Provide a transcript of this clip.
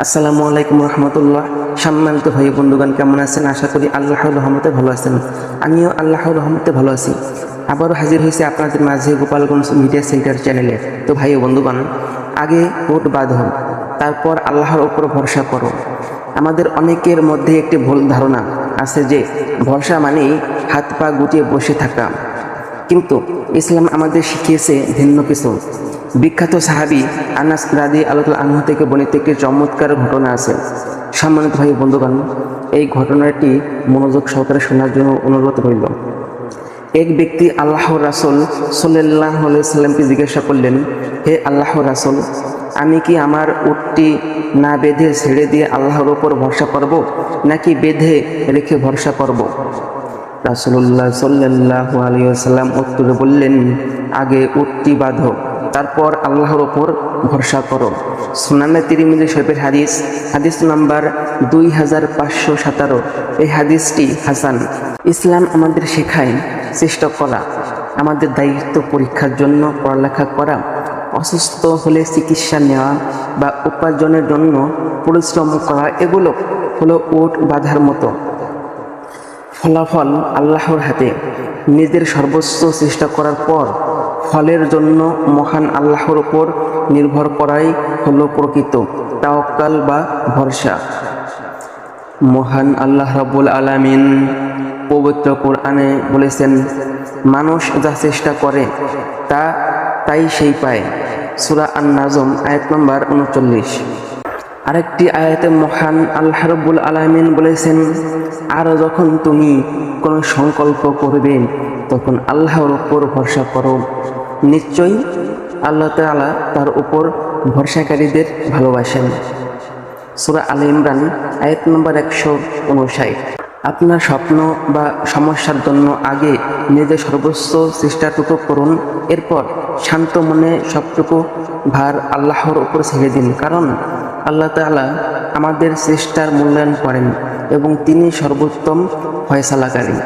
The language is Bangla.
আসসালামু আলাইকুম রহমতুল্লাহ। সম্মানিত ভাই বন্ধুগণ, কেমন আছেন? আশা করি আল্লাহর রহমতে ভালো আছেন। আমিও আল্লাহর রহমতে ভালো আছি। আবারও হাজির হয়েছে আপনাদের মাঝে গোপালগঞ্জ মিডিয়া সেন্টার চ্যানেলে। তো ভাই বন্ধুগণ, আগে ভোট বাঁধো, তারপর আল্লাহর ওপর ভরসা করো। আমাদের অনেকের মধ্যে একটি ভুল ধারণা আছে যে ভরসা মানেই হাত পা গুটিয়ে বসে থাকা, কিন্তু ইসলাম আমাদের শিখিয়েছে ভিন্ন কিছু। বিখ্যাত সাহাবী আনাস রাদিয়াল্লাহু আনহু থেকে বর্ণিত একটি চমৎকার ঘটনা আছে। সম্মানিত ভাই বন্ধুগণ, এই ঘটনাটি মনোযোগ সহকারে শোনার জন্য অনুরোধ রইল। এক ব্যক্তি আল্লাহর রাসূল সাল্লাল্লাহু আলাইহি সাল্লামকে জিজ্ঞাসা করলেন, হে আল্লাহর রাসূল, আমি কি আমার উটটি না বেঁধে ছেড়ে দিয়ে আল্লাহর ওপর ভরসা করব, নাকি বেঁধে রেখে ভরসা করব? রাসূলুল্লাহ সাল্লাল্লাহু আলাইহি ওয়াসাল্লাম উত্তরে বললেন, আগে উটটি বাঁধো, তারপর আল্লাহর ওপর ভরসা করো। সুনানে তিরমিজি শরীফের হাদিস নাম্বার 2517। এই হাদিসটি হাসান। ইসলাম আমাদের শেখায় চেষ্টা করা, আমাদের দায়িত্ব পরীক্ষার জন্য পড়ালেখা করা, অসুস্থ হলে চিকিৎসা নেওয়া বা উপার্জনের জন্য পরিশ্রম করা, এগুলো হলো উট বাঁধার মতো। ফলাফল আল্লাহর হাতে। নিজের সর্বোচ্চ চেষ্টা করার পর ফলের জন্য মহান আল্লাহর উপর নির্ভর করাই হলো প্রকৃত তাওয়াক্কাল বা ভরসা। মহান আল্লাহ রাব্বুল আলামিন পবিত্র কোরআনে বলেছেন, মানুষ যা চেষ্টা করে তাই সেই পায়। সূরা আন-নাজম আয়াত নম্বর 39। আরেকটি আয়াতে মহান আল্লাহ রাব্বুল আলামিন বলেছেন, আর যখন তুমি কোনো সংকল্প করবে তখন আল্লাহর উপর ভরসা করো, নিশ্চয়ই আল্লাহ তাআলা তার উপর ভরসাকারীদের ভালোবাসেন। সূরা আলে ইমরান আয়াত নম্বর 159। আপনার স্বপ্ন বা সমস্যার জন্য আগে নিজের সর্বোচ্চ চেষ্টাটুকু করুন, এরপর শান্ত মনে সবটুকু ভার আল্লাহর উপর ছেড়ে দিন, কারণ আল্লাহ তাআলা আমাদের চেষ্টার মূল্যায়ন করেন এবং তিনি সর্বোত্তম ফয়সালাকারী।